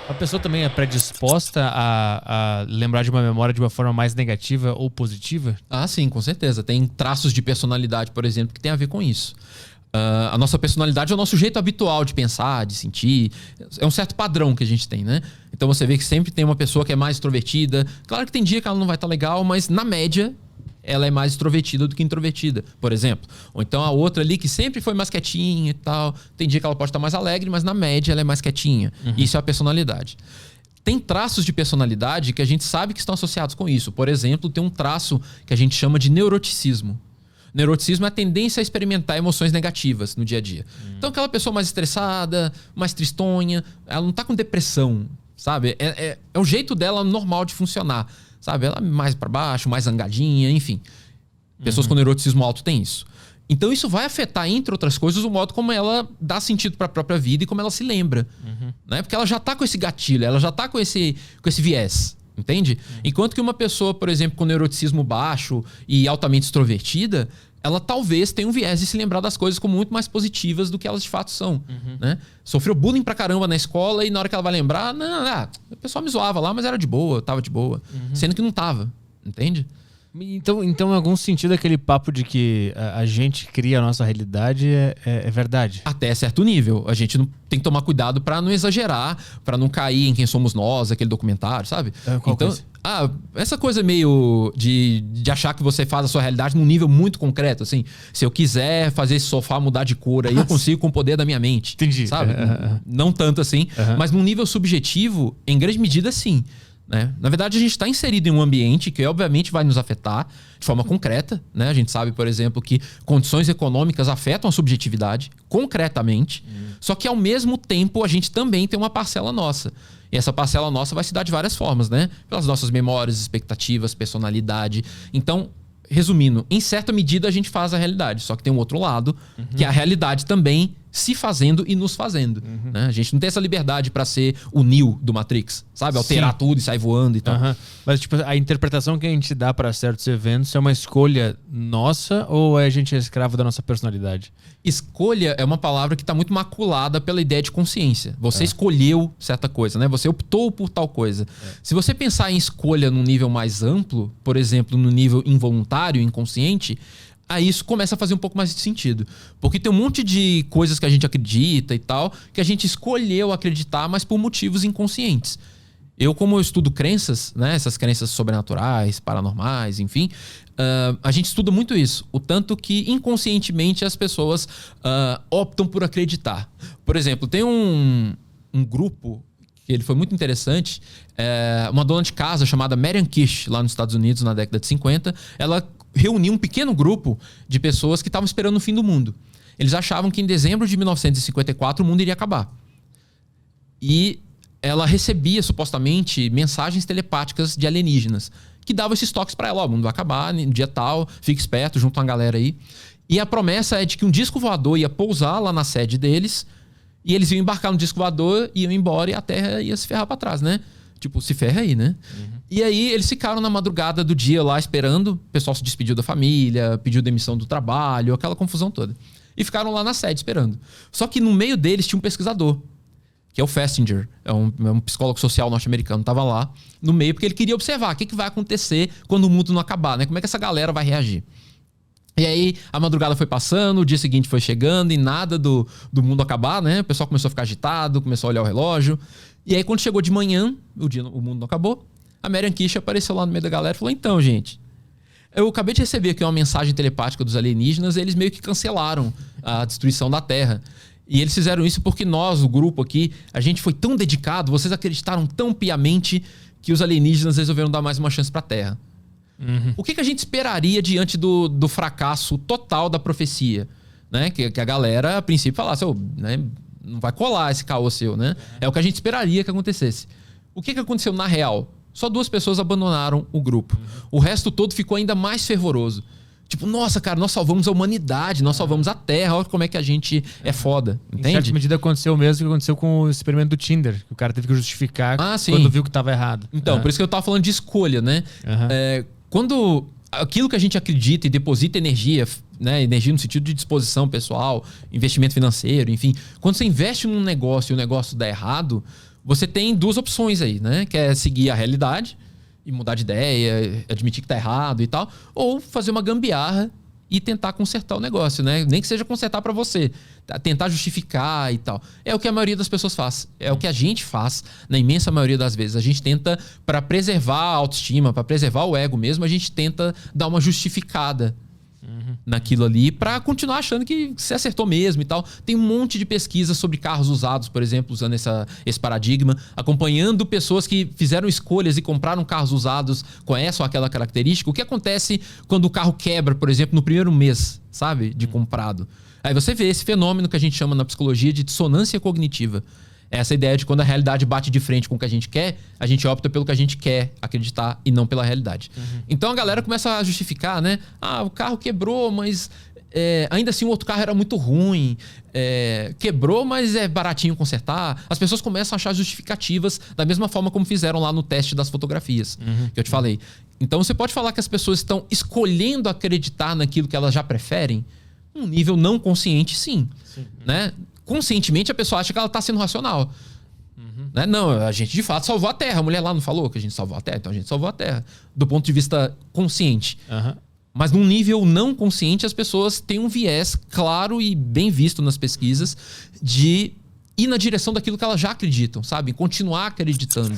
A pessoa também é predisposta a lembrar de uma memória de uma forma mais negativa ou positiva? Ah, sim, com certeza. Tem traços de personalidade, por exemplo, que tem a ver com isso. A nossa personalidade é o nosso jeito habitual de pensar, de sentir. É um certo padrão que a gente tem, né? Então você vê que sempre tem uma pessoa que é mais extrovertida. Claro que tem dia que ela não vai estar legal, mas na média ela é mais extrovertida do que introvertida, por exemplo. Ou então a outra ali que sempre foi mais quietinha e tal. Tem dia que ela pode estar mais alegre, mas na média ela é mais quietinha. Isso é a personalidade. Tem traços de personalidade que a gente sabe que estão associados com isso. Por exemplo, tem um traço que a gente chama de neuroticismo. Neuroticismo é a tendência a experimentar emoções negativas no dia a dia. Então aquela pessoa mais estressada, mais tristonha, ela não tá com depressão, sabe? É o jeito dela normal de funcionar, sabe? Ela é mais para baixo, mais zangadinha, enfim. Pessoas com neuroticismo alto têm isso. Então isso vai afetar, entre outras coisas, o modo como ela dá sentido para a própria vida e como ela se lembra. Né? Porque ela já tá com esse gatilho, ela já tá com esse viés. Entende? Enquanto que uma pessoa, por exemplo, com neuroticismo baixo e altamente extrovertida, ela talvez tenha um viés de se lembrar das coisas como muito mais positivas do que elas de fato são. Né? Sofreu bullying pra caramba na escola e na hora que ela vai lembrar, o pessoal me zoava lá, mas era de boa, tava de boa. Sendo que não tava. Entende? Então, em algum sentido, aquele papo de que a gente cria a nossa realidade é verdade. Até certo nível. A gente não tem que tomar cuidado pra não exagerar, pra não cair em Quem Somos Nós, aquele documentário, sabe? Qual coisa? Essa coisa meio de achar que você faz a sua realidade num nível muito concreto, assim. Se eu quiser fazer esse sofá mudar de cor, aí eu consigo com o poder da minha mente. Entendi. Sabe? Não tanto assim, mas num nível subjetivo, em grande medida, sim. Né? Na verdade, a gente está inserido em um ambiente que obviamente vai nos afetar de forma concreta. Né? A gente sabe, por exemplo, que condições econômicas afetam a subjetividade concretamente. Só que ao mesmo tempo a gente também tem uma parcela nossa. E essa parcela nossa vai se dar de várias formas, né? Pelas nossas memórias, expectativas, personalidade. Então, resumindo, em certa medida a gente faz a realidade. Só que tem um outro lado, que é a realidade também se fazendo e nos fazendo. Né? A gente não tem essa liberdade pra ser o Neo do Matrix, sabe? Alterar tudo e sair voando e tal. Mas tipo, a interpretação que a gente dá pra certos eventos é uma escolha nossa ou a gente é escravo da nossa personalidade? Escolha é uma palavra que tá muito maculada pela ideia de consciência. Você escolheu certa coisa, né? Você optou por tal coisa. Se você pensar em escolha num nível mais amplo, por exemplo, no nível involuntário, inconsciente, aí isso começa a fazer um pouco mais de sentido. Porque tem um monte de coisas que a gente acredita e tal, que a gente escolheu acreditar, mas por motivos inconscientes. Como eu estudo crenças, né, essas crenças sobrenaturais, paranormais, enfim, a gente estuda muito isso. O tanto que inconscientemente as pessoas optam por acreditar. Por exemplo, tem um grupo que ele foi muito interessante, uma dona de casa chamada Marian Kish, lá nos Estados Unidos, na década de 50, ela reuniu um pequeno grupo de pessoas que estavam esperando o fim do mundo. Eles achavam que em dezembro de 1954 o mundo iria acabar. E ela recebia, supostamente, mensagens telepáticas de alienígenas, que davam esses toques pra ela. Ó, o mundo vai acabar no dia tal, fique esperto, junto com a galera aí. E a promessa é de que um disco voador ia pousar lá na sede deles, e eles iam embarcar no disco voador, iam embora e a Terra ia se ferrar pra trás, né? Tipo, se ferra aí, né? E aí eles ficaram na madrugada do dia lá esperando. O pessoal se despediu da família, pediu demissão do trabalho, aquela confusão toda. E ficaram lá na sede esperando. Só que no meio deles tinha um pesquisador, que é o Festinger, é um psicólogo social norte-americano, tava lá no meio porque ele queria observar o que vai acontecer quando o mundo não acabar, né? Como é que essa galera vai reagir? E aí a madrugada foi passando, o dia seguinte foi chegando e nada do mundo acabar, né? O pessoal começou a ficar agitado, começou a olhar o relógio. E aí quando chegou de manhã, o mundo não acabou, a Marian Kish apareceu lá no meio da galera e falou: então, gente, eu acabei de receber aqui uma mensagem telepática dos alienígenas, e eles meio que cancelaram a destruição da Terra. E eles fizeram isso porque nós, o grupo aqui, a gente foi tão dedicado, vocês acreditaram tão piamente que os alienígenas resolveram dar mais uma chance pra Terra. O que a gente esperaria diante do fracasso total da profecia? Né? Que a galera, a princípio, falasse: né? Não vai colar esse caô seu, né? É o que a gente esperaria que acontecesse. O que aconteceu na real? Só 2 pessoas abandonaram o grupo. O resto todo ficou ainda mais fervoroso. Tipo, nossa, cara, nós salvamos a humanidade, nós salvamos a Terra, olha como é que a gente é foda, entende? Em certa medida aconteceu o mesmo que aconteceu com o experimento do Tinder, que o cara teve que justificar quando viu que estava errado. Então, por isso que eu tava falando de escolha, né? Quando aquilo que a gente acredita e deposita energia né? Energia no sentido de disposição pessoal, investimento financeiro, enfim. Quando você investe num negócio e o negócio dá errado, você tem duas opções aí, né? Que é seguir a realidade e mudar de ideia, admitir que tá errado e tal, ou fazer uma gambiarra e tentar consertar o negócio, né? Nem que seja consertar para você, tentar justificar e tal. É o que a maioria das pessoas faz. É o que a gente faz, na imensa maioria das vezes. A gente tenta, para preservar a autoestima, para preservar o ego mesmo, a gente tenta dar uma justificada naquilo ali para continuar achando que você acertou mesmo e tal. Tem um monte de pesquisas sobre carros usados, por exemplo, usando esse paradigma, acompanhando pessoas que fizeram escolhas e compraram carros usados com essa ou aquela característica. O que acontece quando o carro quebra, por exemplo, no primeiro mês, sabe, de comprado? Aí você vê esse fenômeno que a gente chama na psicologia de dissonância cognitiva. Essa ideia de quando a realidade bate de frente com o que a gente quer, a gente opta pelo que a gente quer acreditar e não pela realidade. Então a galera começa a justificar, né? Ah, o carro quebrou, mas ainda assim o outro carro era muito ruim. Quebrou, mas é baratinho consertar. As pessoas começam a achar justificativas da mesma forma como fizeram lá no teste das fotografias, que eu te falei. Então você pode falar que as pessoas estão escolhendo acreditar naquilo que elas já preferem? Um nível não consciente, sim. Né? Conscientemente a pessoa acha que ela está sendo racional. Né? Não, a gente de fato salvou a Terra. A mulher lá não falou que a gente salvou a Terra, então a gente salvou a Terra. Do ponto de vista consciente. Mas num nível não consciente, as pessoas têm um viés claro e bem visto nas pesquisas de ir na direção daquilo que elas já acreditam, sabe? Continuar acreditando.